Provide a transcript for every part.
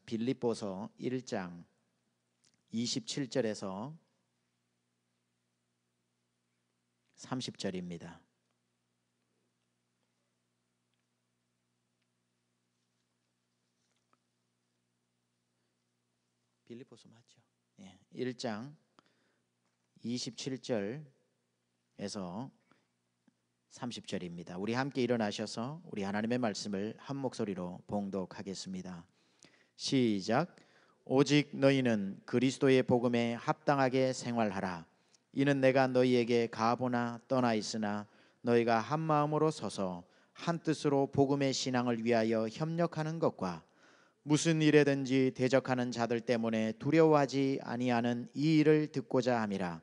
빌립보서 1장 27절에서 30절입니다. 빌립보서 맞죠? 1장 27절에서 30절입니다. 우리 함께 일어나셔서 우리 하나님의 말씀을 한 목소리로 봉독하겠습니다. 시작. 오직 너희는 그리스도의 복음에 합당하게 생활하라. 이는 내가 너희에게 가보나 떠나 있으나 너희가 한 마음으로 서서 한 뜻으로 복음의 신앙을 위하여 협력하는 것과 무슨 일에든지 대적하는 자들 때문에 두려워하지 아니하는 이 일을 듣고자 함이라.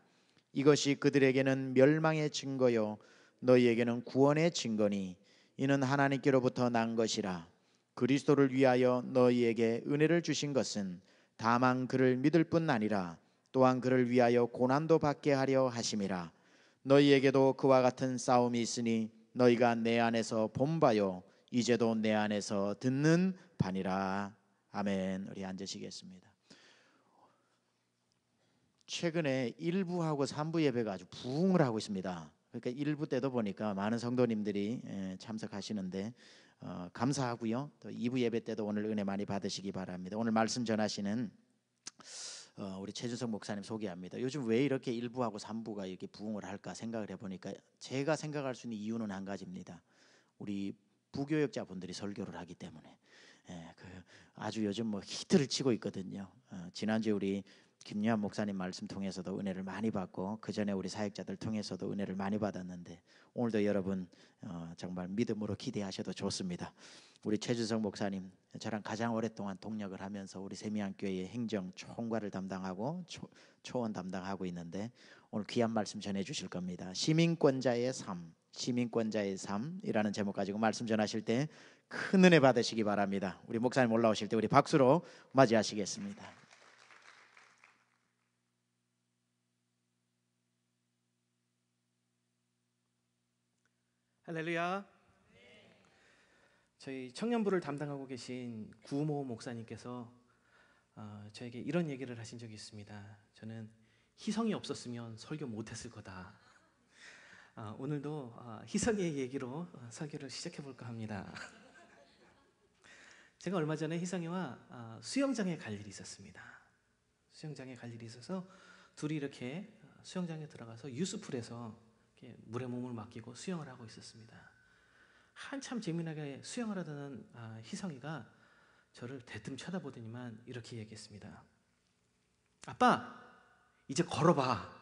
이것이 그들에게는 멸망의 증거요 너희에게는 구원의 증거니 이는 하나님께로부터 난 것이라. 그리스도를 위하여 너희에게 은혜를 주신 것은 다만 그를 믿을 뿐 아니라 또한 그를 위하여 고난도 받게 하려 하심이라. 너희에게도 그와 같은 싸움이 있으니 너희가 내 안에서 본 바요 이제도 내 안에서 듣는 바니라. 아멘. 우리 앉으시겠습니다. 최근에 1부하고 3부 예배가 아주 부흥을 하고 있습니다. 그러니까 1부 때도 보니까 많은 성도님들이 참석하시는데 감사하고요. 또 2부 예배 때도 오늘 은혜 많이 받으시기 바랍니다. 오늘 말씀 전하시는 우리 최준석 목사님 소개합니다. 요즘 왜 이렇게 1부하고 3부가 이렇게 부흥을 할까 생각을 해보니까 제가 생각할 수 있는 이유는 한 가지입니다. 우리 부교역자분들이 설교를 하기 때문에 아주 요즘 히트를 치고 있거든요. 지난주에 우리 김유한 목사님 말씀 통해서도 은혜를 많이 받고 그 전에 우리 사역자들 통해서도 은혜를 많이 받았는데 오늘도 여러분 정말 믿음으로 기대하셔도 좋습니다. 우리 최주성 목사님 저랑 가장 오랫동안 동역을 하면서 우리 세미안교회의 행정 총괄을 담당하고 초원 담당하고 있는데 오늘 귀한 말씀 전해주실 겁니다. 시민권자의 삶, 시민권자의 삶이라는 제목 가지고 말씀 전하실 때 큰 은혜 받으시기 바랍니다. 우리 목사님 올라오실 때 우리 박수로 맞이하시겠습니다. 할렐루야. 저희 청년부를 담당하고 계신 구모 목사님께서 저에게 이런 얘기를 하신 적이 있습니다. 저는 희성이 없었으면 설교 못했을 거다. 오늘도 희성의 얘기로 설교를 시작해 볼까 합니다. 제가 얼마 전에 희성이와 수영장에 갈 일이 있었습니다. 수영장에 갈 일이 있어서 둘이 이렇게 수영장에 들어가서 유스풀에서 물에 몸을 맡기고 수영을 하고 있었습니다. 한참 재미나게 수영을 하던 희성이가 저를 대뜸 쳐다보더니만 이렇게 얘기했습니다. 아빠, 이제 걸어봐.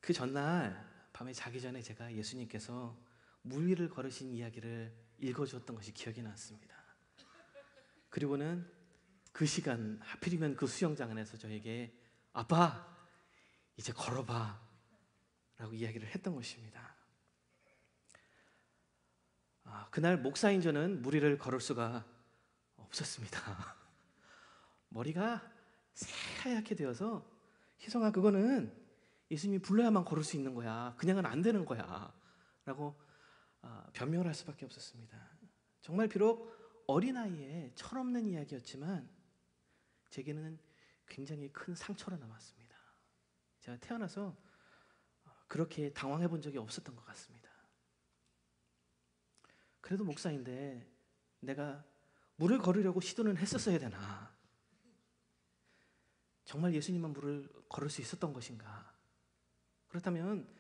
그 전날 밤에 자기 전에 제가 예수님께서 물 위를 걸으신 이야기를 읽어주었던 것이 기억이 났습니다. 그리고는 그 시간 하필이면 그 수영장 안에서 저에게 아빠, 이제 걸어봐 라고 이야기를 했던 것입니다. 그날 목사인 저는 물 위를 걸을 수가 없었습니다. 머리가 새하얗게 되어서 희성아, 그거는 예수님이 불러야만 걸을 수 있는 거야. 그냥은 안 되는 거야 라고 변명을 할 수밖에 없었습니다. 정말 비록 어린아이의 철없는 이야기였지만 제게는 굉장히 큰 상처로 남았습니다. 제가 태어나서 그렇게 당황해 본 적이 없었던 것 같습니다. 그래도 목사인데 내가 물을 걸으려고 시도는 했었어야 되나? 정말 예수님만 물을 걸을 수 있었던 것인가? 그렇다면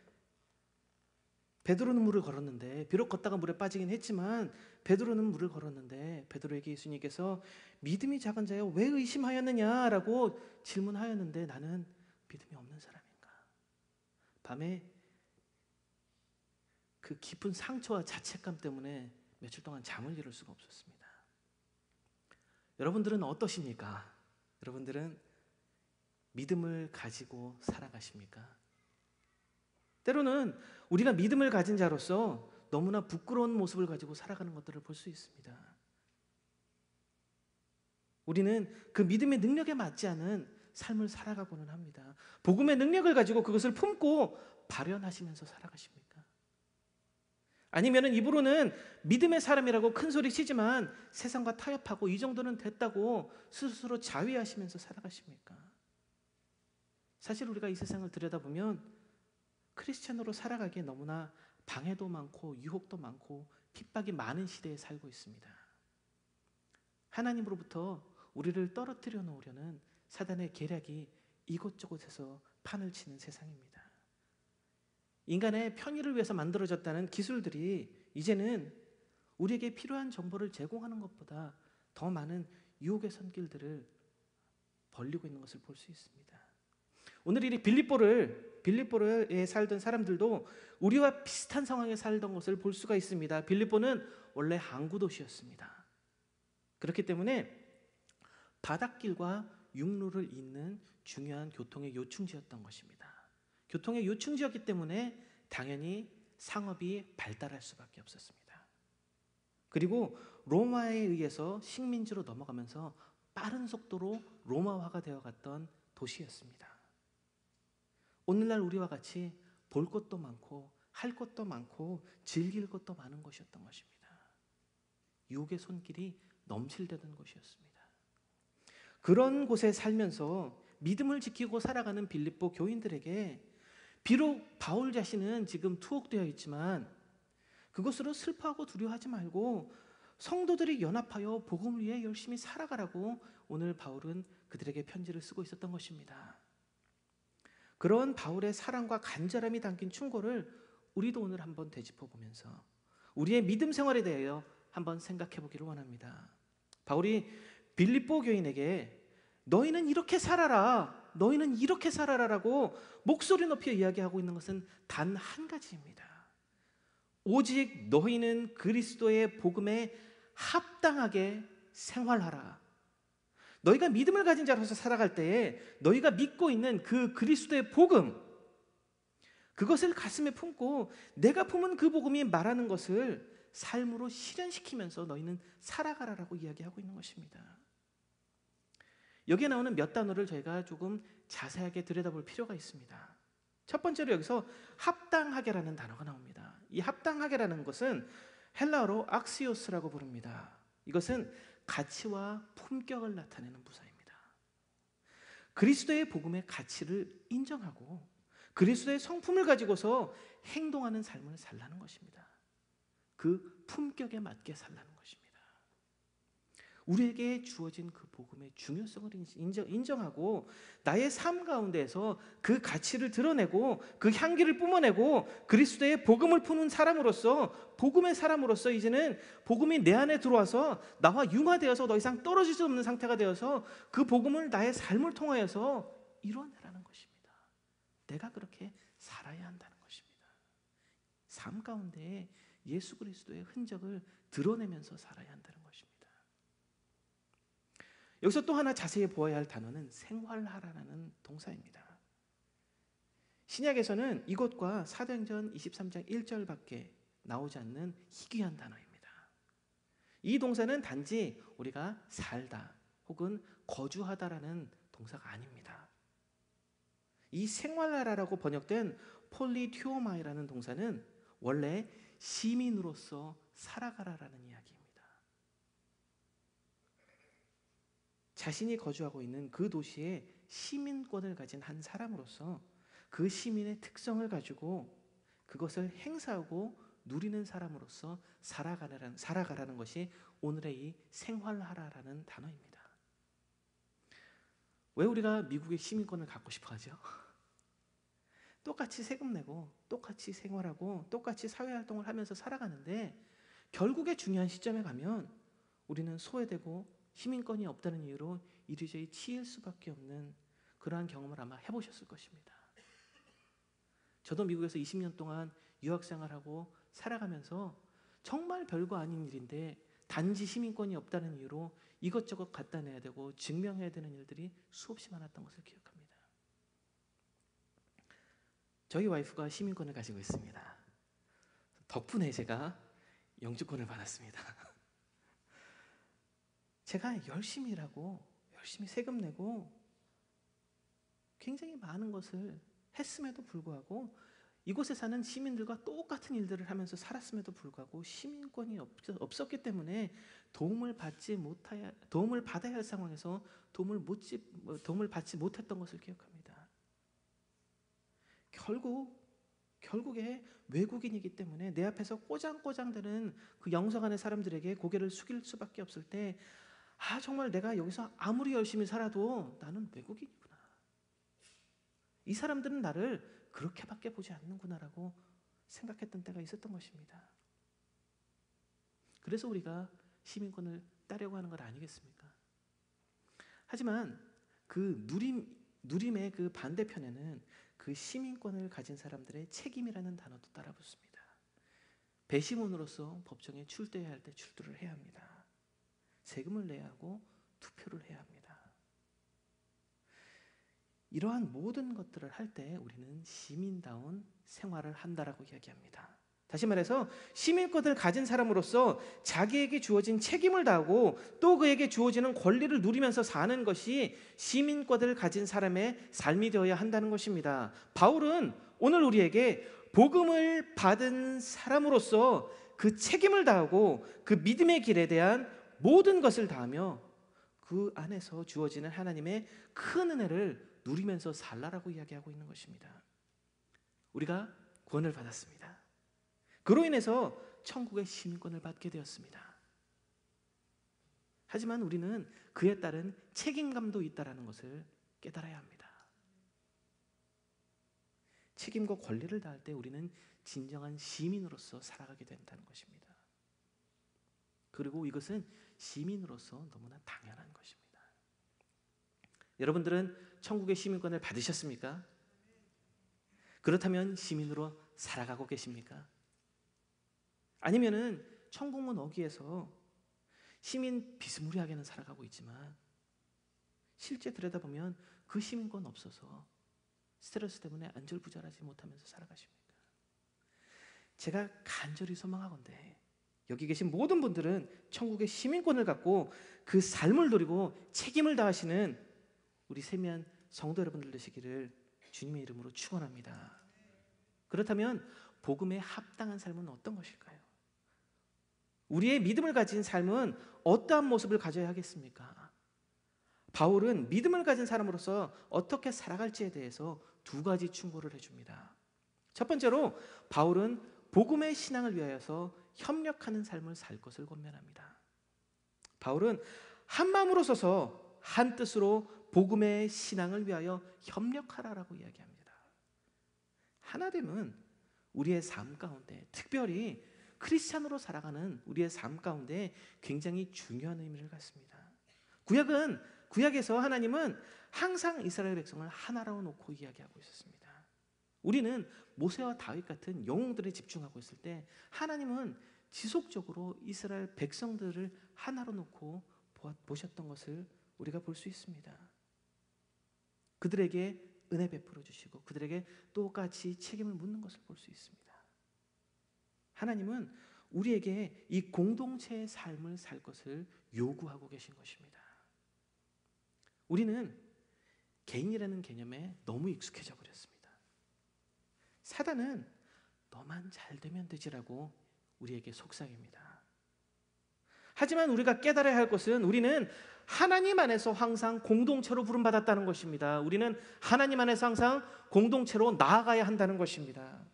베드로는 물을 걸었는데, 비록 걷다가 물에 빠지긴 했지만 베드로는 물을 걸었는데 베드로에게 예수님께서 믿음이 작은 자여 왜 의심하였느냐라고 질문하였는데 나는 믿음이 없는 사람인가? 밤에 그 깊은 상처와 자책감 때문에 며칠 동안 잠을 이룰 수가 없었습니다. 여러분들은 어떠십니까? 여러분들은 믿음을 가지고 살아가십니까? 때로는 우리가 믿음을 가진 자로서 너무나 부끄러운 모습을 가지고 살아가는 것들을 볼 수 있습니다. 우리는 그 믿음의 능력에 맞지 않은 삶을 살아가고는 합니다. 복음의 능력을 가지고 그것을 품고 발현하시면서 살아가십니까? 아니면은 입으로는 믿음의 사람이라고 큰 소리 치지만 세상과 타협하고 이 정도는 됐다고 스스로 자위하시면서 살아가십니까? 사실 우리가 이 세상을 들여다보면 크리스찬으로 살아가기에 너무나 방해도 많고 유혹도 많고 핍박이 많은 시대에 살고 있습니다. 하나님으로부터 우리를 떨어뜨려 놓으려는 사단의 계략이 이곳저곳에서 판을 치는 세상입니다. 인간의 편의를 위해서 만들어졌다는 기술들이 이제는 우리에게 필요한 정보를 제공하는 것보다 더 많은 유혹의 손길들을 벌리고 있는 것을 볼 수 있습니다. 오늘 이 빌립보에 살던 사람들도 우리와 비슷한 상황에 살던 것을 볼 수가 있습니다. 빌립보는 원래 항구 도시였습니다. 그렇기 때문에 바닷길과 육로를 잇는 중요한 교통의 요충지였던 것입니다. 교통의 요충지였기 때문에 당연히 상업이 발달할 수밖에 없었습니다. 그리고 로마에 의해서 식민지로 넘어가면서 빠른 속도로 로마화가 되어갔던 도시였습니다. 오늘날 우리와 같이 볼 것도 많고 할 것도 많고 즐길 것도 많은 곳이었던 것입니다. 유혹의 손길이 넘실대던 곳이었습니다. 그런 곳에 살면서 믿음을 지키고 살아가는 빌립보 교인들에게 비록 바울 자신은 지금 투옥되어 있지만 그것으로 슬퍼하고 두려워하지 말고 성도들이 연합하여 복음을 위해 열심히 살아가라고 오늘 바울은 그들에게 편지를 쓰고 있었던 것입니다. 그런 바울의 사랑과 간절함이 담긴 충고를 우리도 오늘 한번 되짚어보면서 우리의 믿음 생활에 대하여 한번 생각해 보기를 원합니다. 바울이 빌립보 교인에게 너희는 이렇게 살아라, 너희는 이렇게 살아라라고 목소리 높여 이야기하고 있는 것은 단 한 가지입니다. 오직 너희는 그리스도의 복음에 합당하게 생활하라. 너희가 믿음을 가진 자로서 살아갈 때에 너희가 믿고 있는 그 그리스도의 복음, 그것을 가슴에 품고 내가 품은 그 복음이 말하는 것을 삶으로 실현시키면서 너희는 살아가라라고 이야기하고 있는 것입니다. 여기에 나오는 몇 단어를 저희가 조금 자세하게 들여다볼 필요가 있습니다. 첫 번째로 여기서 합당하게라는 단어가 나옵니다. 이 합당하게라는 것은 헬라어로 악시오스라고 부릅니다. 이것은 가치와 품격을 나타내는 부사입니다. 그리스도의 복음의 가치를 인정하고 그리스도의 성품을 가지고서 행동하는 삶을 살라는 것입니다. 그 품격에 맞게 살라는 것입니다. 우리에게 주어진 그 복음의 중요성을 인정하고 나의 삶 가운데에서 그 가치를 드러내고 그 향기를 뿜어내고 그리스도의 복음을 품은 사람으로서 복음의 사람으로서 이제는 복음이 내 안에 들어와서 나와 융화되어서 더 이상 떨어질 수 없는 상태가 되어서 그 복음을 나의 삶을 통하여서 이뤄내라는 것입니다. 내가 그렇게 살아야 한다는 것입니다. 삶 가운데 예수 그리스도의 흔적을 드러내면서 살아야 한다는 것입니다. 여기서 또 하나 자세히 보아야 할 단어는 생활하라는 동사입니다. 신약에서는 이것과 사도행전 23장 1절밖에 나오지 않는 희귀한 단어입니다. 이 동사는 단지 우리가 살다 혹은 거주하다라는 동사가 아닙니다. 이 생활하라라고 번역된 폴리튜오마이라는 동사는 원래 시민으로서 살아가라라는 이야기입니다. 자신이 거주하고 있는 그 도시에 시민권을 가진 한 사람으로서 그 시민의 특성을 가지고 그것을 행사하고 누리는 사람으로서 살아가라는 것이 오늘의 이 생활하라라는 단어입니다. 왜 우리가 미국의 시민권을 갖고 싶어 하죠? 똑같이 세금 내고 똑같이 생활하고 똑같이 사회활동을 하면서 살아가는데 결국에 중요한 시점에 가면 우리는 소외되고 시민권이 없다는 이유로 이리저리 치일 수밖에 없는 그러한 경험을 아마 해보셨을 것입니다. 저도 미국에서 20년 동안 유학생활하고 살아가면서 정말 별거 아닌 일인데 단지 시민권이 없다는 이유로 이것저것 갖다 내야 되고 증명해야 되는 일들이 수없이 많았던 것을 기억합니다. 저희 와이프가 시민권을 가지고 있습니다. 덕분에 제가 영주권을 받았습니다. 제가 열심히 일하고 열심히 세금 내고 굉장히 많은 것을 했음에도 불구하고 이곳에 사는 시민들과 똑같은 일들을 하면서 살았음에도 불구하고 시민권이 없었기 때문에 도움을 받아야 할 상황에서 도움을 받지 못했던 것을 기억합니다. 결국에 외국인이기 때문에 내 앞에서 꼬장꼬장대는 그 영성안의 사람들에게 고개를 숙일 수밖에 없을 때, 정말 내가 여기서 아무리 열심히 살아도 나는 외국인이구나, 이 사람들은 나를 그렇게밖에 보지 않는구나라고 생각했던 때가 있었던 것입니다. 그래서 우리가 시민권을 따려고 하는 것 아니겠습니까? 하지만 그 누림의 그 반대편에는 그 시민권을 가진 사람들의 책임이라는 단어도 따라 붙습니다. 배심원으로서 법정에 출두해야 할 때 출두를 해야 합니다. 세금을 내야 하고 투표를 해야 합니다. 이러한 모든 것들을 할 때 우리는 시민다운 생활을 한다라고 이야기합니다. 다시 말해서 시민권을 가진 사람으로서 자기에게 주어진 책임을 다하고 또 그에게 주어지는 권리를 누리면서 사는 것이 시민권을 가진 사람의 삶이 되어야 한다는 것입니다. 바울은 오늘 우리에게 복음을 받은 사람으로서 그 책임을 다하고 그 믿음의 길에 대한 모든 것을 다하며 그 안에서 주어지는 하나님의 큰 은혜를 누리면서 살라라고 이야기하고 있는 것입니다. 우리가 구원을 받았습니다. 그로 인해서 천국의 시민권을 받게 되었습니다. 하지만 우리는 그에 따른 책임감도 있다는 것을 깨달아야 합니다. 책임과 권리를 다할 때 우리는 진정한 시민으로서 살아가게 된다는 것입니다. 그리고 이것은 시민으로서 너무나 당연한 것입니다. 여러분들은 천국의 시민권을 받으셨습니까? 그렇다면 시민으로 살아가고 계십니까? 아니면은 천국문 어귀에서 시민 비스무리하게는 살아가고 있지만 실제 들여다보면 그 시민권 없어서 스트레스 때문에 안절부절하지 못하면서 살아가십니까? 제가 간절히 소망하건대 여기 계신 모든 분들은 천국의 시민권을 갖고 그 삶을 누리고 책임을 다하시는 우리 세미한 성도 여러분들 되시기를 주님의 이름으로 축원합니다. 그렇다면 복음에 합당한 삶은 어떤 것일까요? 우리의 믿음을 가진 삶은 어떠한 모습을 가져야 하겠습니까? 바울은 믿음을 가진 사람으로서 어떻게 살아갈지에 대해서 두 가지 충고를 해줍니다. 첫 번째로 바울은 복음의 신앙을 위하여서 협력하는 삶을 살 것을 권면합니다. 바울은 한 마음으로 서서 한 뜻으로 복음의 신앙을 위하여 협력하라라고 이야기합니다. 하나됨은 우리의 삶 가운데, 특별히 크리스찬으로 살아가는 우리의 삶 가운데 굉장히 중요한 의미를 갖습니다. 구약에서 하나님은 항상 이스라엘 백성을 하나로 놓고 이야기하고 있었습니다. 우리는 모세와 다윗 같은 영웅들에 집중하고 있을 때 하나님은 지속적으로 이스라엘 백성들을 하나로 놓고 보셨던 것을 우리가 볼 수 있습니다. 그들에게 은혜 베풀어 주시고 그들에게 똑같이 책임을 묻는 것을 볼 수 있습니다. 하나님은 우리에게 이 공동체의 삶을 살 것을 요구하고 계신 것입니다. 우리는 개인이라는 개념에 너무 익숙해져 버렸습니다. 사단은 너만 잘 되면 되지라고 우리에게 속삭입니다. 하지만 우리가 깨달아야 할 것은 우리는 하나님 안에서 항상 공동체로 부름받았다는 것입니다. 우리는 하나님 안에서 항상 공동체로 나아가야 한다는 것입니다.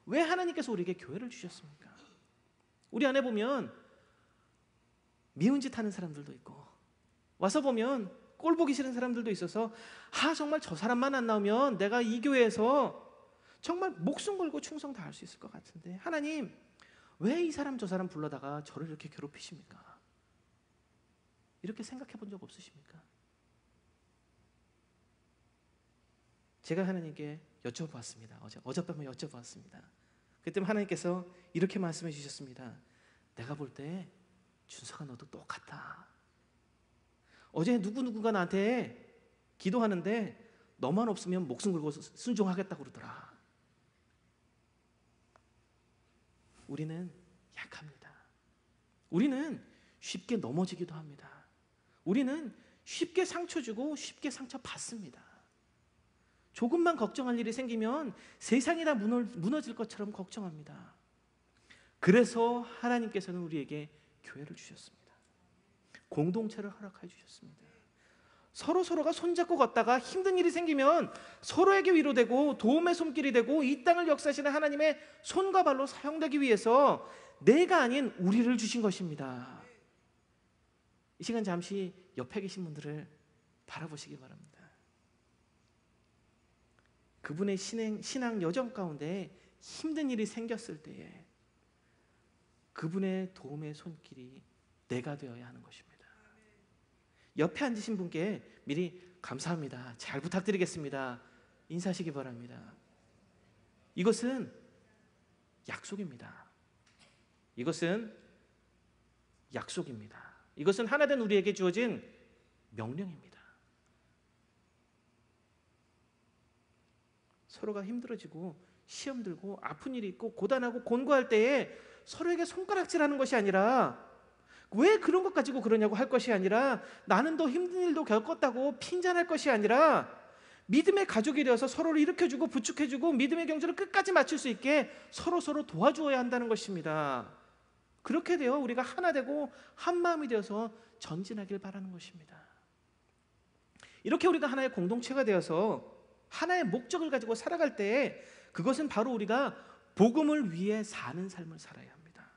왜 하나님께서 우리에게 교회를 주셨습니까? 우리 안에 보면 미운 짓 하는 사람들도 있고 와서 보면 꼴 보기 싫은 사람들도 있어서 정말 저 사람만 안 나오면 내가 이 교회에서 정말 목숨 걸고 충성 다할 수 있을 것 같은데 하나님 왜 이 사람 저 사람 불러다가 저를 이렇게 괴롭히십니까? 이렇게 생각해 본 적 없으십니까? 제가 하나님께 여쭤보았습니다. 어젯밤에 여쭤보았습니다. 그때 하나님께서 이렇게 말씀해 주셨습니다. 내가 볼 때 준서가 너도 똑같다. 어제 누구누구가 나한테 기도하는데 너만 없으면 목숨 걸고 순종하겠다고 그러더라. 우리는 약합니다. 우리는 쉽게 넘어지기도 합니다. 우리는 쉽게 상처 주고 쉽게 상처 받습니다. 조금만 걱정할 일이 생기면 세상이 다 무너질 것처럼 걱정합니다. 그래서 하나님께서는 우리에게 교회를 주셨습니다. 공동체를 허락해 주셨습니다. 서로가 손잡고 걷다가 힘든 일이 생기면 서로에게 위로되고 도움의 손길이 되고 이 땅을 역사하시는 하나님의 손과 발로 사용되기 위해서 내가 아닌 우리를 주신 것입니다. 이 시간 잠시 옆에 계신 분들을 바라보시기 바랍니다. 그분의 신앙 여정 가운데 힘든 일이 생겼을 때에 그분의 도움의 손길이 내가 되어야 하는 것입니다. 옆에 앉으신 분께 미리 감사합니다, 잘 부탁드리겠습니다 인사하시기 바랍니다. 이것은 약속입니다. 이것은 약속입니다. 이것은 하나된 우리에게 주어진 명령입니다. 서로가 힘들어지고 시험 들고 아픈 일이 있고 고단하고 곤고할 때에 서로에게 손가락질하는 것이 아니라 왜 그런 것 가지고 그러냐고 할 것이 아니라 나는 더 힘든 일도 겪었다고 핀잔할 것이 아니라 믿음의 가족이 되어서 서로를 일으켜주고 부축해주고 믿음의 경주를 끝까지 마칠 수 있게 서로 도와주어야 한다는 것입니다. 그렇게 되어 우리가 하나 되고 한 마음이 되어서 전진하길 바라는 것입니다. 이렇게 우리가 하나의 공동체가 되어서 하나의 목적을 가지고 살아갈 때 그것은 바로 우리가 복음을 위해 사는 삶을 살아야 합니다.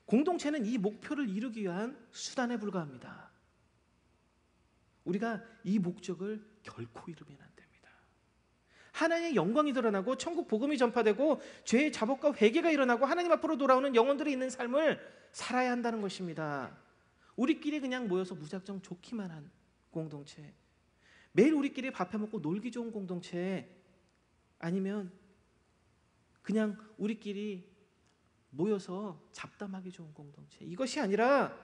공동체는 이 목표를 이루기 위한 수단에 불과합니다. 우리가 이 목적을 결코 이루면 안 됩니다. 하나님의 영광이 드러나고 천국 복음이 전파되고 죄의 자복과 회개가 일어나고 하나님 앞으로 돌아오는 영혼들이 있는 삶을 살아야 한다는 것입니다. 우리끼리 그냥 모여서 무작정 좋기만 한 공동체, 매일 우리끼리 밥해 먹고 놀기 좋은 공동체, 아니면 그냥 우리끼리 모여서 잡담하기 좋은 공동체, 이것이 아니라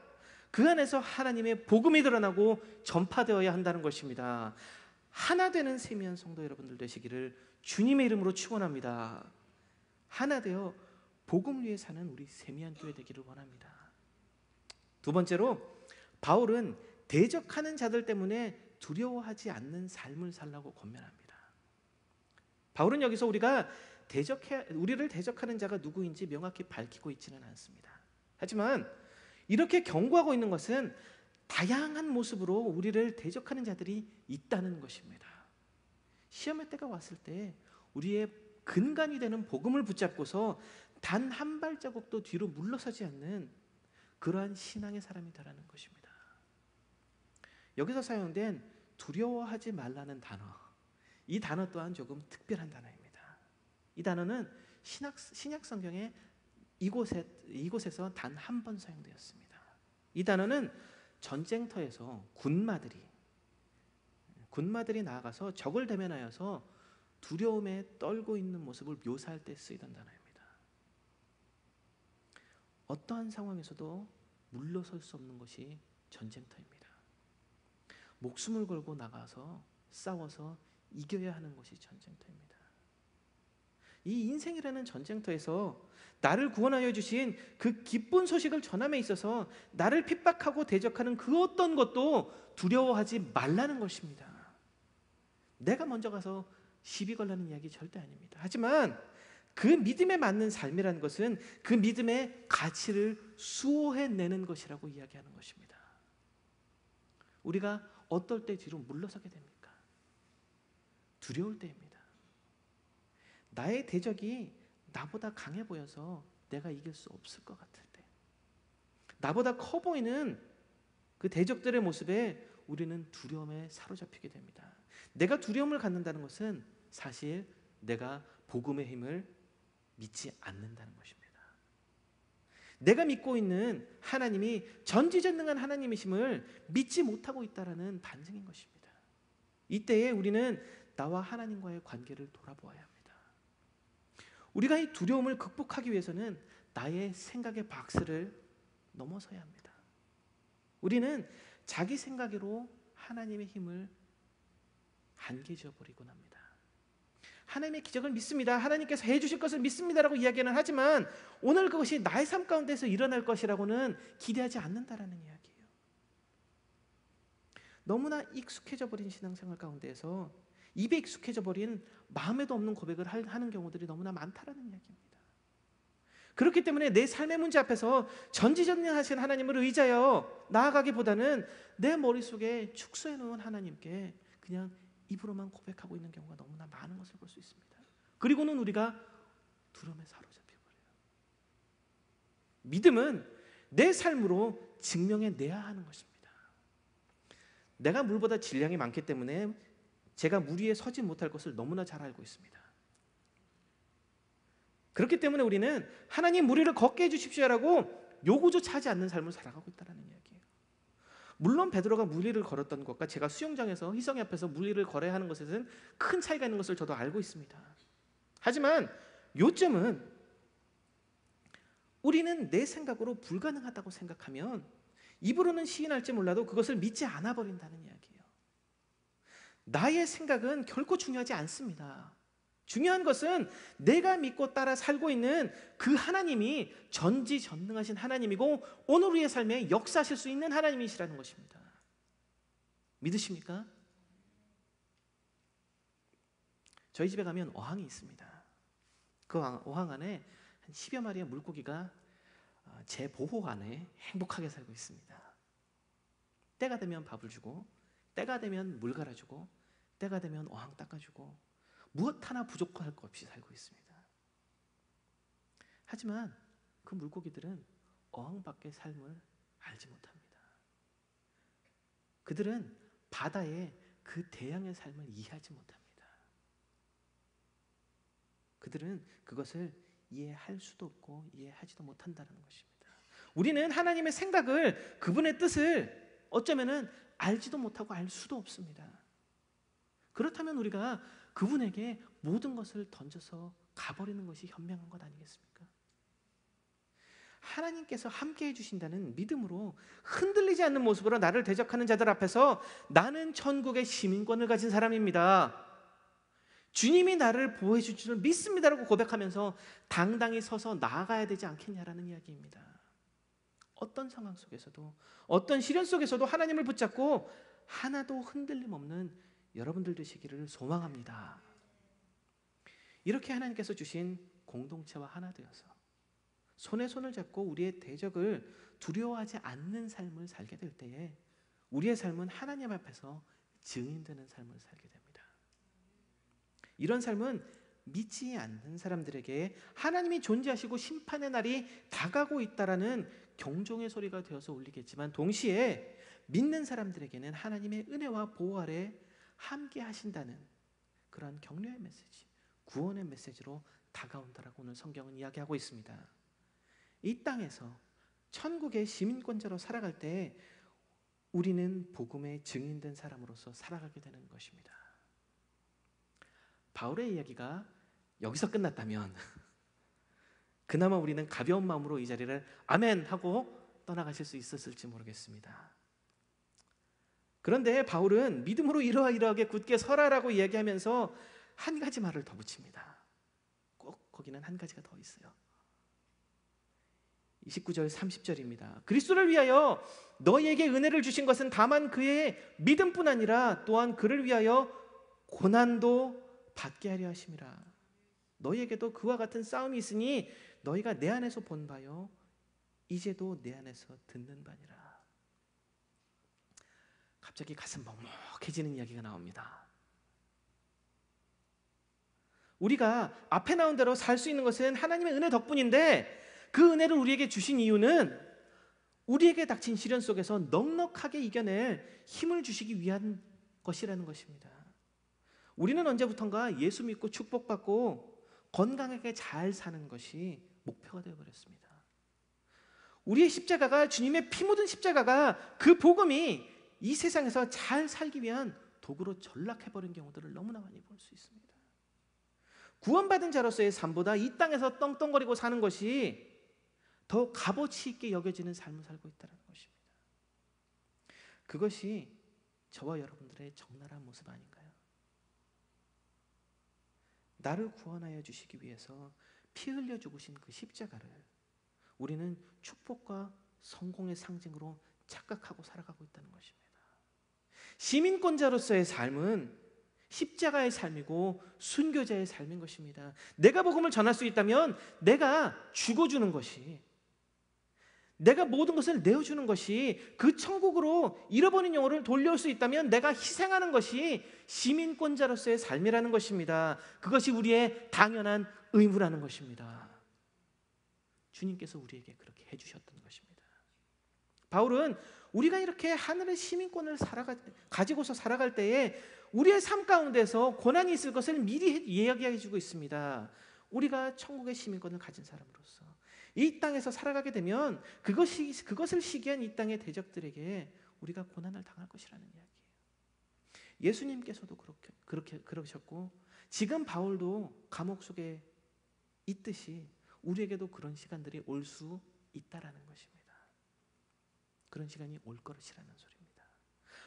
그 안에서 하나님의 복음이 드러나고 전파되어야 한다는 것입니다. 하나 되는 세미한 성도 여러분들 되시기를 주님의 이름으로 축원합니다. 하나 되어 복음 위에 사는 우리 세미한 교회 되기를 원합니다. 두 번째로 바울은 대적하는 자들 때문에 두려워하지 않는 삶을 살라고 권면합니다. 바울은 여기서 우리를 대적하는 자가 누구인지 명확히 밝히고 있지는 않습니다. 하지만 이렇게 경고하고 있는 것은 다양한 모습으로 우리를 대적하는 자들이 있다는 것입니다. 시험의 때가 왔을 때 우리의 근간이 되는 복음을 붙잡고서 단 한 발자국도 뒤로 물러서지 않는 그러한 신앙의 사람이 되라는 것입니다. 여기서 사용된 두려워하지 말라는 단어, 이 단어 또한 조금 특별한 단어입니다. 이 단어는 신약 성경에 이곳에서 단 한 번 사용되었습니다. 이 단어는 전쟁터에서 군마들이 나아가서 적을 대면하여서 두려움에 떨고 있는 모습을 묘사할 때 쓰이던 단어입니다. 어떠한 상황에서도 물러설 수 없는 것이 전쟁터입니다. 목숨을 걸고 나가서 싸워서 이겨야 하는 것이 전쟁터입니다. 이 인생이라는 전쟁터에서 나를 구원하여 주신 그 기쁜 소식을 전함에 있어서 나를 핍박하고 대적하는 그 어떤 것도 두려워하지 말라는 것입니다. 내가 먼저 가서 시비 걸라는 이야기 절대 아닙니다. 하지만 그 믿음에 맞는 삶이라는 것은 그 믿음의 가치를 수호해내는 것이라고 이야기하는 것입니다. 우리가 어떨 때 뒤로 물러서게 됩니까? 두려울 때입니다. 나의 대적이 나보다 강해 보여서 내가 이길 수 없을 것 같을 때, 나보다 커 보이는 그 대적들의 모습에 우리는 두려움에 사로잡히게 됩니다. 내가 두려움을 갖는다는 것은 사실 내가 복음의 힘을 믿지 않는다는 것입니다. 내가 믿고 있는 하나님이 전지전능한 하나님이심을 믿지 못하고 있다는 반증인 것입니다. 이때에 우리는 나와 하나님과의 관계를 돌아보아야 합니다. 우리가 이 두려움을 극복하기 위해서는 나의 생각의 박스를 넘어서야 합니다. 우리는 자기 생각으로 하나님의 힘을 한계 지어버리곤 합니다. 하나님의 기적을 믿습니다, 하나님께서 해주실 것을 믿습니다라고 이야기는 하지만 오늘 그것이 나의 삶 가운데서 일어날 것이라고는 기대하지 않는다라는 이야기예요. 너무나 익숙해져 버린 신앙생활 가운데에서 입에 익숙해져 버린 마음에도 없는 고백을 하는 경우들이 너무나 많다라는 이야기입니다. 그렇기 때문에 내 삶의 문제 앞에서 전지전능하신 하나님을 의지하여 나아가기보다는 내 머릿속에 축소해 놓은 하나님께 그냥 입으로만 고백하고 있는 경우가 너무나 많은 것을 볼 수 있습니다. 그리고는 우리가 두려움에 사로잡혀 버려요. 믿음은 내 삶으로 증명해내야 하는 것입니다. 내가 물보다 질량이 많기 때문에 제가 물 위에 서지 못할 것을 너무나 잘 알고 있습니다. 그렇기 때문에 우리는 하나님 물 위를 걷게 해주십시오라고 요구조차 하지 않는 삶을 살아가고 있다는 이야기예요. 물론 베드로가 물 위를 걸었던 것과 제가 수영장에서 희성이 앞에서 물 위를 걸어야 하는 것에는 큰 차이가 있는 것을 저도 알고 있습니다. 하지만 요점은 우리는 내 생각으로 불가능하다고 생각하면 입으로는 시인할지 몰라도 그것을 믿지 않아 버린다는 이야기예요. 나의 생각은 결코 중요하지 않습니다. 중요한 것은 내가 믿고 따라 살고 있는 그 하나님이 전지전능하신 하나님이고 오늘 우리의 삶에 역사하실 수 있는 하나님이시라는 것입니다. 믿으십니까? 저희 집에 가면 어항이 있습니다. 그 어항 안에 한 10여 마리의 물고기가 제 보호 안에 행복하게 살고 있습니다. 때가 되면 밥을 주고, 때가 되면 물 갈아주고, 때가 되면 어항 닦아주고, 무엇 하나 부족할 것 없이 살고 있습니다. 하지만 그 물고기들은 어항 밖의 삶을 알지 못합니다. 그들은 바다의 그 대양의 삶을 이해하지 못합니다. 그들은 그것을 이해할 수도 없고 이해하지도 못한다는 것입니다. 우리는 하나님의 생각을, 그분의 뜻을 어쩌면은 알지도 못하고 알 수도 없습니다. 그렇다면 우리가 그분에게 모든 것을 던져서 가버리는 것이 현명한 것 아니겠습니까? 하나님께서 함께 해주신다는 믿음으로 흔들리지 않는 모습으로 나를 대적하는 자들 앞에서 나는 천국의 시민권을 가진 사람입니다, 주님이 나를 보호해 줄 줄을 믿습니다라고 고백하면서 당당히 서서 나아가야 되지 않겠냐라는 이야기입니다. 어떤 상황 속에서도, 어떤 시련 속에서도 하나님을 붙잡고 하나도 흔들림 없는 여러분들 되시기를 소망합니다. 이렇게 하나님께서 주신 공동체와 하나 되어서 손에 손을 잡고 우리의 대적을 두려워하지 않는 삶을 살게 될 때에 우리의 삶은 하나님 앞에서 증인되는 삶을 살게 됩니다. 이런 삶은 믿지 않는 사람들에게 하나님이 존재하시고 심판의 날이 다가오고 있다라는 경종의 소리가 되어서 울리겠지만, 동시에 믿는 사람들에게는 하나님의 은혜와 보호 아래 함께 하신다는 그러한 격려의 메시지, 구원의 메시지로 다가온다라고 오늘 성경은 이야기하고 있습니다. 이 땅에서 천국의 시민권자로 살아갈 때 우리는 복음의 증인된 사람으로서 살아가게 되는 것입니다. 바울의 이야기가 여기서 끝났다면 그나마 우리는 가벼운 마음으로 이 자리를 아멘 하고 떠나가실 수 있었을지 모르겠습니다. 그런데 바울은 믿음으로 이러하게 굳게 서라라고 이야기하면서 한 가지 말을 더 붙입니다. 꼭 거기는 한 가지가 더 있어요. 29절 30절입니다. 그리스도를 위하여 너희에게 은혜를 주신 것은 다만 그의 믿음뿐 아니라 또한 그를 위하여 고난도 받게 하려 하심이라. 너희에게도 그와 같은 싸움이 있으니 너희가 내 안에서 본 바요 이제도 내 안에서 듣는 바니라. 갑자기 가슴 먹먹해지는 이야기가 나옵니다. 우리가 앞에 나온 대로 살 수 있는 것은 하나님의 은혜 덕분인데, 그 은혜를 우리에게 주신 이유는 우리에게 닥친 시련 속에서 넉넉하게 이겨낼 힘을 주시기 위한 것이라는 것입니다. 우리는 언제부턴가 예수 믿고 축복받고 건강하게 잘 사는 것이 목표가 되어버렸습니다. 우리의 십자가가, 주님의 피 묻은 십자가가, 그 복음이 이 세상에서 잘 살기 위한 도구로 전락해버린 경우들을 너무나 많이 볼 수 있습니다. 구원받은 자로서의 삶보다 이 땅에서 떵떵거리고 사는 것이 더 값어치 있게 여겨지는 삶을 살고 있다는 것입니다. 그것이 저와 여러분들의 적나라한 모습 아닌가요? 나를 구원하여 주시기 위해서 피 흘려 죽으신 그 십자가를 우리는 축복과 성공의 상징으로 착각하고 살아가고 있다는 것입니다. 시민권자로서의 삶은 십자가의 삶이고 순교자의 삶인 것입니다. 내가 복음을 전할 수 있다면 내가 죽어주는 것이, 내가 모든 것을 내어주는 것이, 그 천국으로 잃어버린 영혼을 돌려올 수 있다면 내가 희생하는 것이 시민권자로서의 삶이라는 것입니다. 그것이 우리의 당연한 의무라는 것입니다. 주님께서 우리에게 그렇게 해주셨던 것입니다. 바울은 우리가 이렇게 하늘의 시민권을 가지고서 살아갈 때에 우리의 삶 가운데서 고난이 있을 것을 미리 이야기해 주고 있습니다. 우리가 천국의 시민권을 가진 사람으로서 이 땅에서 살아가게 되면 그것을 시기한 이 땅의 대적들에게 우리가 고난을 당할 것이라는 이야기예요. 예수님께서도 그렇게 그러셨고, 지금 바울도 감옥 속에 있듯이 우리에게도 그런 시간들이 올 수 있다라는 것입니다. 그런 시간이 올 것이라는 소리입니다.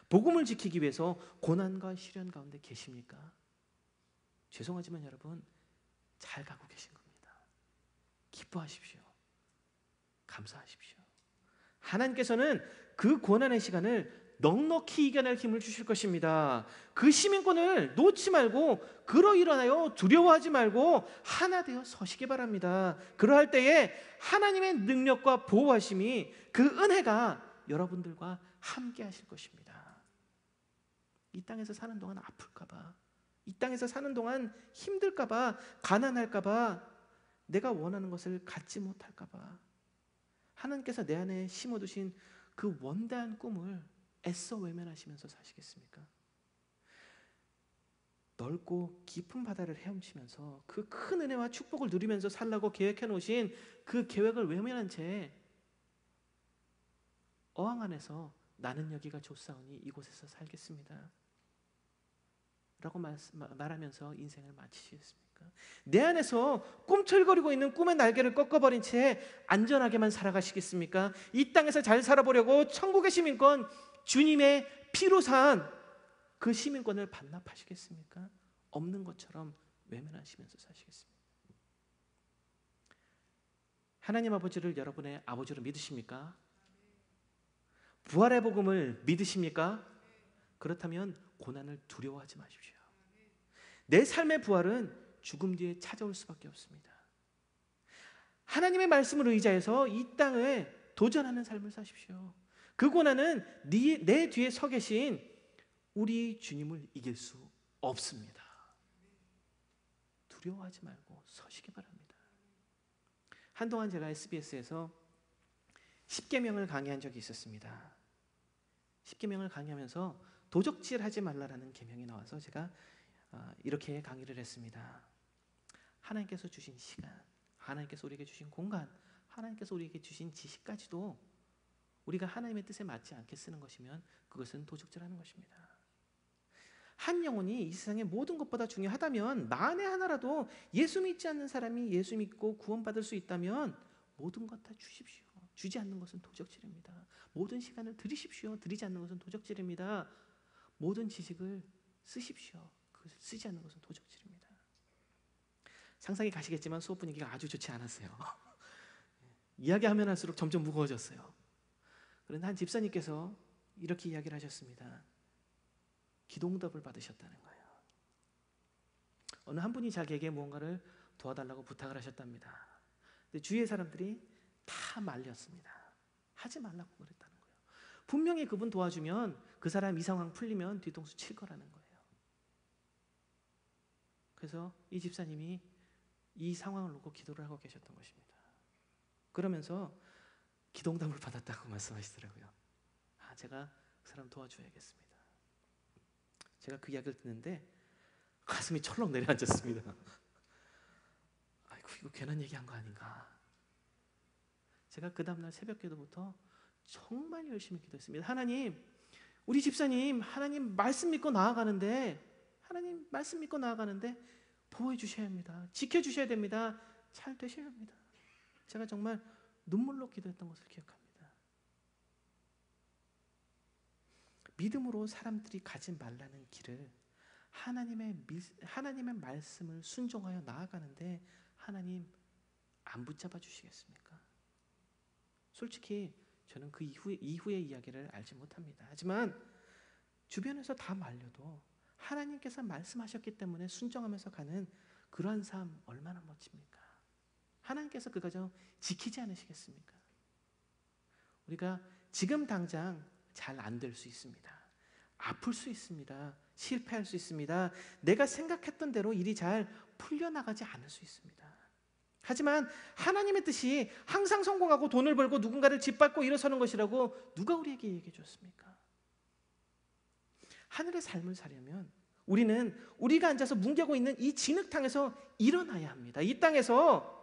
복음을 지키기 위해서 고난과 시련 가운데 계십니까? 죄송하지만 여러분, 잘 가고 계신 겁니다. 기뻐하십시오. 감사하십시오. 하나님께서는 그 고난의 시간을 넉넉히 이겨낼 힘을 주실 것입니다. 그 시민권을 놓지 말고 그러 일어나요 두려워하지 말고 하나 되어 서시기 바랍니다. 그러할 때에 하나님의 능력과 보호하심이, 그 은혜가 여러분들과 함께 하실 것입니다. 이 땅에서 사는 동안 아플까 봐, 이 땅에서 사는 동안 힘들까 봐, 가난할까 봐, 내가 원하는 것을 갖지 못할까 봐, 하나님께서 내 안에 심어두신 그 원대한 꿈을 애써 외면하시면서 사시겠습니까? 넓고 깊은 바다를 헤엄치면서 그 큰 은혜와 축복을 누리면서 살라고 계획해 놓으신 그 계획을 외면한 채 어항 안에서 나는 여기가 좋사오니 이곳에서 살겠습니다 라고 말하면서 인생을 마치시겠습니까? 내 안에서 꿈틀거리고 있는 꿈의 날개를 꺾어버린 채 안전하게만 살아가시겠습니까? 이 땅에서 잘 살아보려고 천국의 시민권, 주님의 피로 산 그 시민권을 반납하시겠습니까? 없는 것처럼 외면하시면서 사시겠습니까? 하나님 아버지를 여러분의 아버지로 믿으십니까? 부활의 복음을 믿으십니까? 그렇다면 고난을 두려워하지 마십시오. 내 삶의 부활은 죽음 뒤에 찾아올 수밖에 없습니다. 하나님의 말씀을 의지해서 이 땅에 도전하는 삶을 사십시오. 그 고난은 내 뒤에 서 계신 우리 주님을 이길 수 없습니다. 두려워하지 말고 서시기 바랍니다. 한동안 제가 SBS에서 10계명을 강의한 적이 있었습니다. 10계명을 강의하면서 도적질하지 말라라는 계명이 나와서 제가 이렇게 강의를 했습니다. 하나님께서 주신 시간, 하나님께서 우리에게 주신 공간, 하나님께서 우리에게 주신 지식까지도 우리가 하나님의 뜻에 맞지 않게 쓰는 것이면 그것은 도적질하는 것입니다. 한 영혼이 이 세상의 모든 것보다 중요하다면, 만에 하나라도 예수 믿지 않는 사람이 예수 믿고 구원받을 수 있다면 모든 것 다 주십시오. 주지 않는 것은 도적질입니다. 모든 시간을 드리십시오. 드리지 않는 것은 도적질입니다. 모든 지식을 쓰십시오. 그것을 쓰지 않는 것은 도적질입니다. 상상이 가시겠지만 수업 분위기가 아주 좋지 않았어요. 이야기하면 할수록 점점 무거워졌어요. 그런데 한 집사님께서 이렇게 이야기를 하셨습니다. 기도응답을 받으셨다는 거예요. 어느 한 분이 자기에게 무언가를 도와달라고 부탁을 하셨답니다. 근데 주위의 사람들이 다 말렸습니다. 하지 말라고 그랬다는 거예요. 분명히 그분 도와주면 그 사람 이 상황 풀리면 뒤통수 칠 거라는 거예요. 그래서 이 집사님이 이 상황을 놓고 기도를 하고 계셨던 것입니다. 그러면서 기도응답을 받았다고 말씀하시더라고요. 제가 그 사람 도와줘야겠습니다. 제가 그 이야기를 듣는데 가슴이 철렁 내려앉았습니다. 아이고, 이거 괜한 얘기한 거 아닌가. 제가 그 다음날 새벽 기도부터 정말 열심히 기도했습니다. 하나님, 우리 집사님 하나님 말씀 믿고 나아가는데, 하나님 말씀 믿고 나아가는데 보호해 주셔야 합니다. 지켜주셔야 됩니다. 잘 되셔야 합니다. 제가 정말 눈물로 기도했던 것을 기억합니다. 믿음으로 사람들이 가지 말라는 길을 하나님의 말씀을 순종하여 나아가는데 하나님 안 붙잡아 주시겠습니까? 솔직히 저는 그 이후의 이야기를 알지 못합니다. 하지만 주변에서 다 말려도 하나님께서 말씀하셨기 때문에 순종하면서 가는 그러한 삶 얼마나 멋집니까? 하나님께서 그 가정 지키지 않으시겠습니까? 우리가 지금 당장 잘 안 될 수 있습니다. 아플 수 있습니다. 실패할 수 있습니다. 내가 생각했던 대로 일이 잘 풀려나가지 않을 수 있습니다. 하지만 하나님의 뜻이 항상 성공하고 돈을 벌고 누군가를 짓밟고 일어서는 것이라고 누가 우리에게 얘기해 줬습니까? 하늘의 삶을 살려면 우리는 우리가 앉아서 뭉개고 있는 이 진흙탕에서 일어나야 합니다. 이 땅에서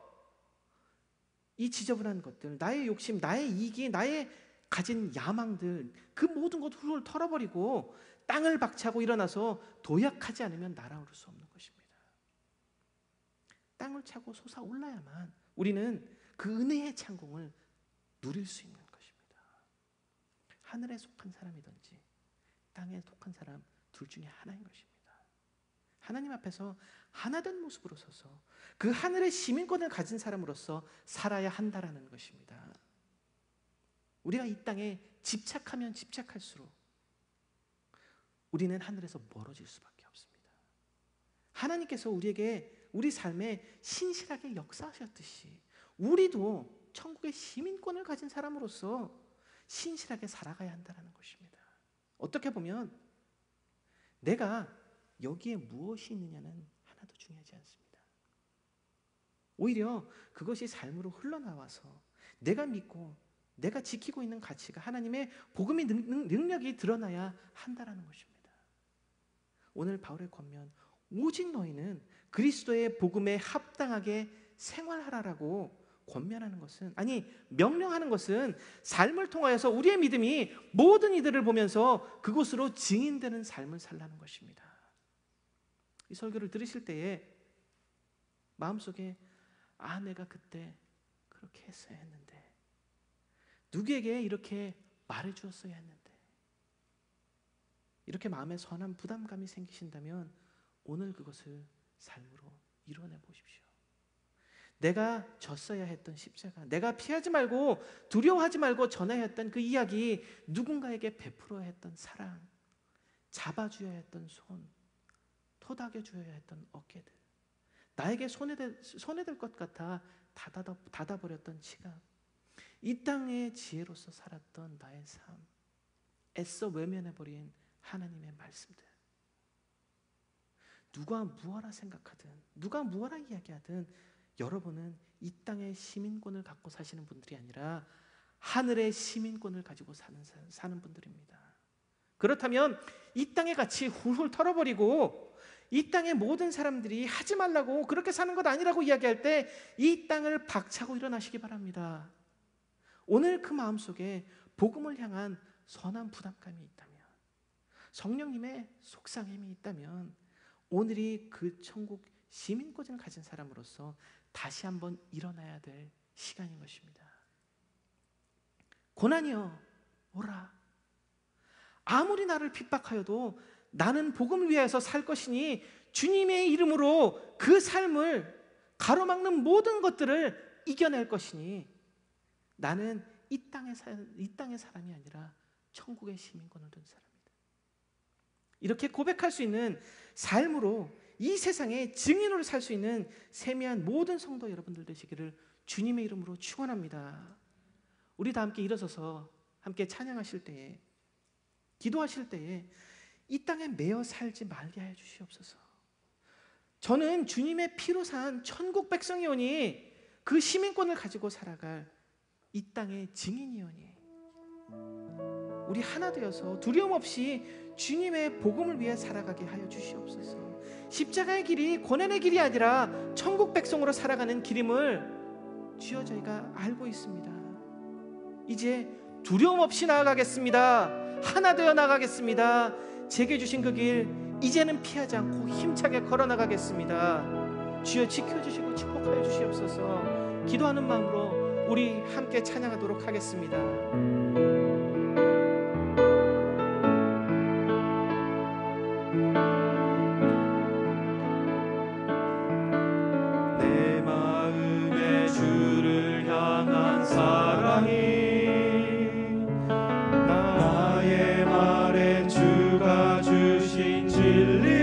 이 지저분한 것들, 나의 욕심, 나의 이기, 나의 가진 야망들, 그 모든 것 훌훌 털어버리고 땅을 박차고 일어나서 도약하지 않으면 날아오를 수 없는 것입니다. 땅을 차고 솟아올라야만 우리는 그 은혜의 창공을 누릴 수 있는 것입니다. 하늘에 속한 사람이든지 땅에 속한 사람 둘 중에 하나인 것입니다. 하나님 앞에서 하나된 모습으로 서서 그 하늘의 시민권을 가진 사람으로서 살아야 한다라는 것입니다. 우리가 이 땅에 집착하면 집착할수록 우리는 하늘에서 멀어질 수밖에 없습니다. 하나님께서 우리에게 우리 삶에 신실하게 역사하셨듯이 우리도 천국의 시민권을 가진 사람으로서 신실하게 살아가야 한다는 것입니다. 어떻게 보면 내가 여기에 무엇이 있느냐는 하나도 중요하지 않습니다. 오히려 그것이 삶으로 흘러나와서 내가 믿고 내가 지키고 있는 가치가 하나님의 복음의 능력이 드러나야 한다는 것입니다. 오늘 바울의 권면, 오직 너희는 그리스도의 복음에 합당하게 생활하라라고 권면하는 것은, 아니 명령하는 것은 삶을 통하여서 우리의 믿음이 모든 이들을 보면서 그곳으로 증인되는 삶을 살라는 것입니다. 이 설교를 들으실 때에 마음속에 내가 그때 그렇게 했어야 했는데, 누구에게 이렇게 말해주었어야 했는데, 이렇게 마음에 선한 부담감이 생기신다면 오늘 그것을 삶으로 이뤄내 보십시오. 내가 졌어야 했던 십자가, 내가 피하지 말고 두려워하지 말고 전해야 했던 그 이야기, 누군가에게 베풀어야 했던 사랑, 잡아줘야 했던 손, 토닥여줘야 했던 어깨들, 나에게 손에 될 것 같아 닫아버렸던 지갑, 이 땅의 지혜로서 살았던 나의 삶, 애써 외면해버린 하나님의 말씀들, 누가 무엇라 생각하든 누가 무엇라 이야기하든 여러분은 이 땅의 시민권을 갖고 사시는 분들이 아니라 하늘의 시민권을 가지고 사는 분들입니다. 그렇다면 이 땅의 가치 훌훌 털어버리고 이 땅의 모든 사람들이 하지 말라고 그렇게 사는 것 아니라고 이야기할 때 이 땅을 박차고 일어나시기 바랍니다. 오늘 그 마음속에 복음을 향한 선한 부담감이 있다면, 성령님의 속상함이 있다면 오늘이 그 천국 시민권을 가진 사람으로서 다시 한번 일어나야 될 시간인 것입니다. 고난이여 오라. 아무리 나를 핍박하여도 나는 복음을 위해서 살 것이니 주님의 이름으로 그 삶을 가로막는 모든 것들을 이겨낼 것이니 나는 이 땅의 사람이 아니라 천국의 시민권을 둔 사람이다. 이렇게 고백할 수 있는 삶으로 이 세상에 증인으로 살 수 있는 세미한 모든 성도 여러분들 되시기를 주님의 이름으로 축원합니다. 우리 다 함께 일어서서 함께 찬양하실 때에, 기도하실 때에 이 땅에 매여 살지 말게 하여 주시옵소서. 저는 주님의 피로 산 천국 백성이오니 그 시민권을 가지고 살아갈 이 땅의 증인이오니 우리 하나 되어서 두려움 없이 주님의 복음을 위해 살아가게 하여 주시옵소서. 십자가의 길이 고난의 길이 아니라 천국 백성으로 살아가는 길임을 주여 저희가 알고 있습니다. 이제 두려움 없이 나아가겠습니다. 하나 되어 나가겠습니다. 제게 주신 그 길 이제는 피하지 않고 힘차게 걸어나가겠습니다. 주여 지켜주시고 축복하여 주시옵소서. 기도하는 마음으로 우리 함께 찬양하도록 하겠습니다. 내 마음에 주를 향한 사랑이 나의 말에 주가 주신 진리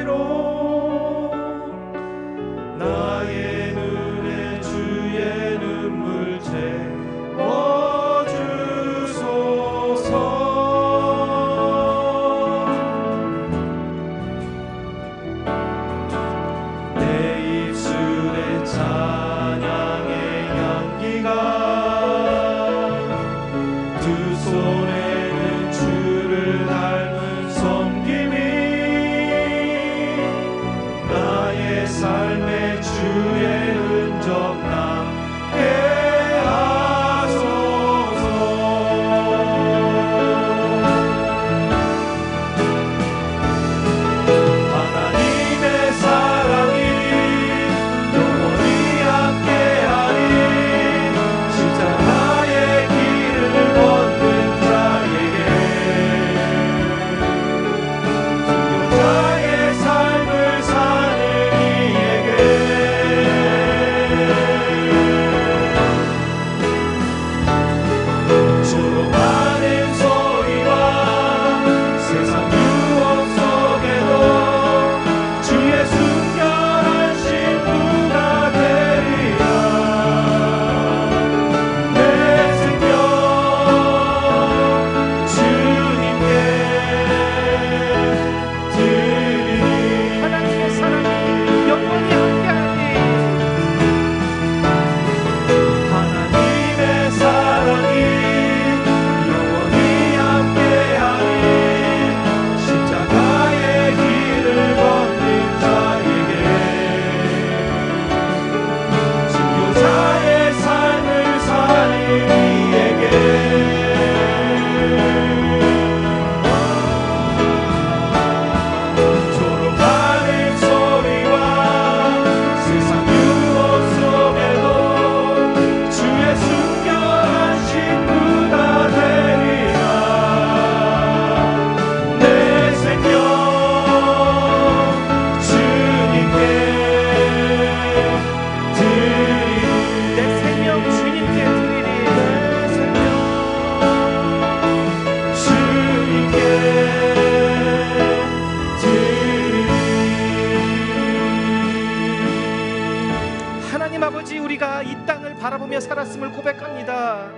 고백합니다.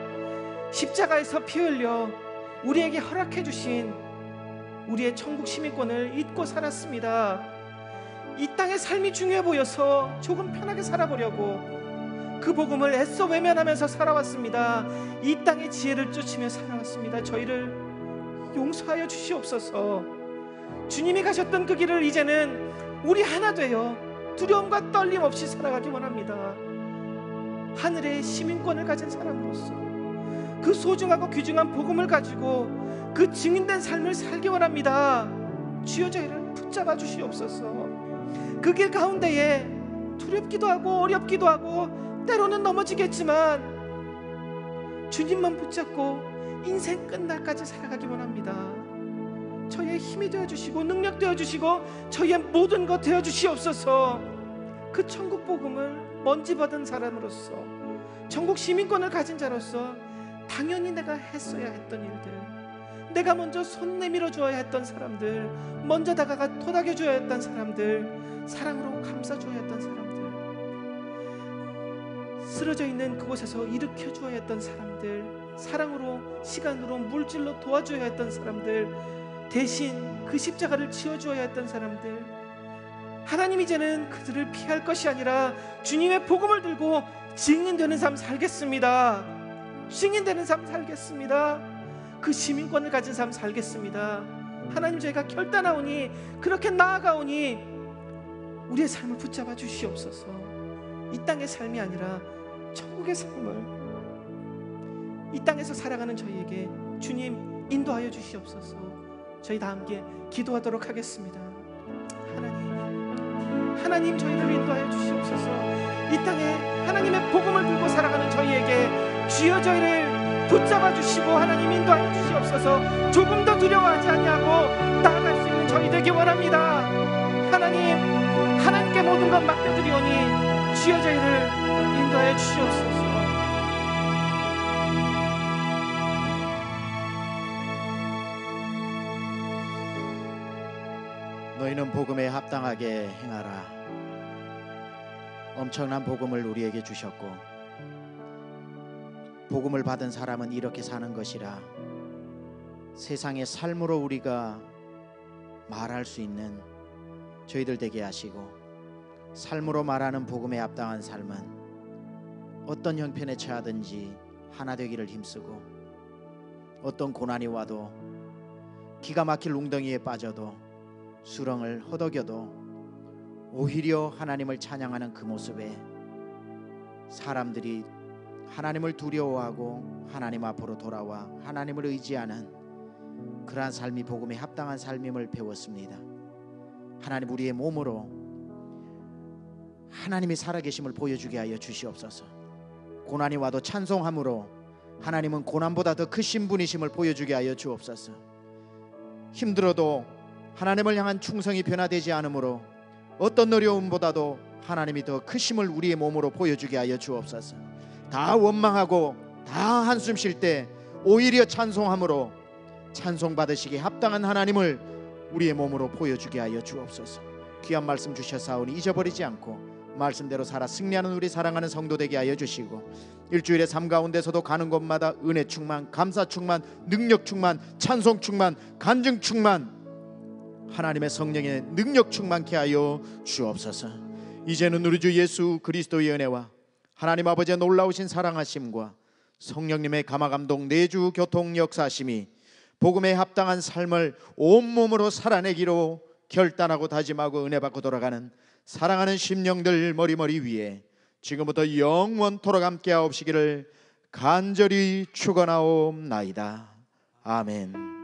십자가에서 피 흘려 우리에게 허락해 주신 우리의 천국 시민권을 잊고 살았습니다. 이 땅의 삶이 중요해 보여서 조금 편하게 살아보려고 그 복음을 애써 외면하면서 살아왔습니다. 이 땅의 지혜를 쫓으며 살아왔습니다. 저희를 용서하여 주시옵소서. 주님이 가셨던 그 길을 이제는 우리 하나 되어 두려움과 떨림 없이 살아가기 원합니다. 하늘의 시민권을 가진 사람으로서 그 소중하고 귀중한 복음을 가지고 그 증인된 삶을 살기 원합니다. 주여 저희를 붙잡아 주시옵소서. 그 길 가운데에 두렵기도 하고 어렵기도 하고 때로는 넘어지겠지만 주님만 붙잡고 인생 끝날까지 살아가기 원합니다. 저희의 힘이 되어주시고 능력 되어주시고 저희의 모든 것 되어주시옵소서. 그 천국 복음을 먼지 받은 사람으로서 천국 시민권을 가진 자로서 당연히 내가 했어야 했던 일들, 내가 먼저 손 내밀어 주어야 했던 사람들, 먼저 다가가 토닥여 주어야 했던 사람들, 사랑으로 감싸 주어야 했던 사람들, 쓰러져 있는 그곳에서 일으켜 주어야 했던 사람들, 사랑으로 시간으로 물질로 도와줘야 했던 사람들, 대신 그 십자가를 지어주어야 했던 사람들, 하나님 이제는 그들을 피할 것이 아니라 주님의 복음을 들고 증인되는 삶 살겠습니다. 증인되는 삶 살겠습니다. 그 시민권을 가진 삶 살겠습니다. 하나님 저희가 결단하오니 그렇게 나아가오니 우리의 삶을 붙잡아 주시옵소서. 이 땅의 삶이 아니라 천국의 삶을 이 땅에서 살아가는 저희에게 주님 인도하여 주시옵소서. 저희 다 함께 기도하도록 하겠습니다. 하나님 저희를 인도하여 주시옵소서. 이 땅에 하나님의 복음을 들고 살아가는 저희에게 주여 저희를 붙잡아 주시고 하나님 인도하여 주시옵소서. 조금 더 두려워하지 아니하고 나아갈 수 있는 저희 되기 원합니다. 하나님께 모든 것 맡겨드리오니 주여 저희를 인도하여 주시옵소서. 너희는 복음에 합당하게 행하라. 엄청난 복음을 우리에게 주셨고 복음을 받은 사람은 이렇게 사는 것이라 세상의 삶으로 우리가 말할 수 있는 저희들 되게 하시고, 삶으로 말하는 복음에 합당한 삶은 어떤 형편에 처하든지 하나 되기를 힘쓰고, 어떤 고난이 와도 기가 막힐 웅덩이에 빠져도 수렁을 허덕여도 오히려 하나님을 찬양하는 그 모습에 사람들이 하나님을 두려워하고 하나님 앞으로 돌아와 하나님을 의지하는 그러한 삶이 복음에 합당한 삶임을 배웠습니다. 하나님 우리의 몸으로 하나님이 살아계심을 보여주게 하여 주시옵소서. 고난이 와도 찬송함으로 하나님은 고난보다 더 크신 분이심을 보여주게 하여 주옵소서. 힘들어도 하나님을 향한 충성이 변화되지 않으므로 어떤 어려움보다도 하나님이 더 크심을 우리의 몸으로 보여주게 하여 주옵소서. 다 원망하고 다 한숨 쉴 때 오히려 찬송함으로 찬송받으시기에 합당한 하나님을 우리의 몸으로 보여주게 하여 주옵소서. 귀한 말씀 주셨사오니 잊어버리지 않고 말씀대로 살아 승리하는 우리 사랑하는 성도 되게 하여 주시고, 일주일의 삶 가운데서도 가는 곳마다 은혜 충만, 감사 충만, 능력 충만, 찬송 충만, 간증 충만, 하나님의 성령의 능력 충만케 하여 주옵소서. 이제는 우리 주 예수 그리스도의 은혜와 하나님 아버지의 놀라우신 사랑하심과 성령님의 감화감동 내주 교통 역사하심이 복음에 합당한 삶을 온몸으로 살아내기로 결단하고 다짐하고 은혜 받고 돌아가는 사랑하는 심령들 머리머리 위에 지금부터 영원토록 함께 하옵시기를 간절히 축원하옵나이다. 아멘.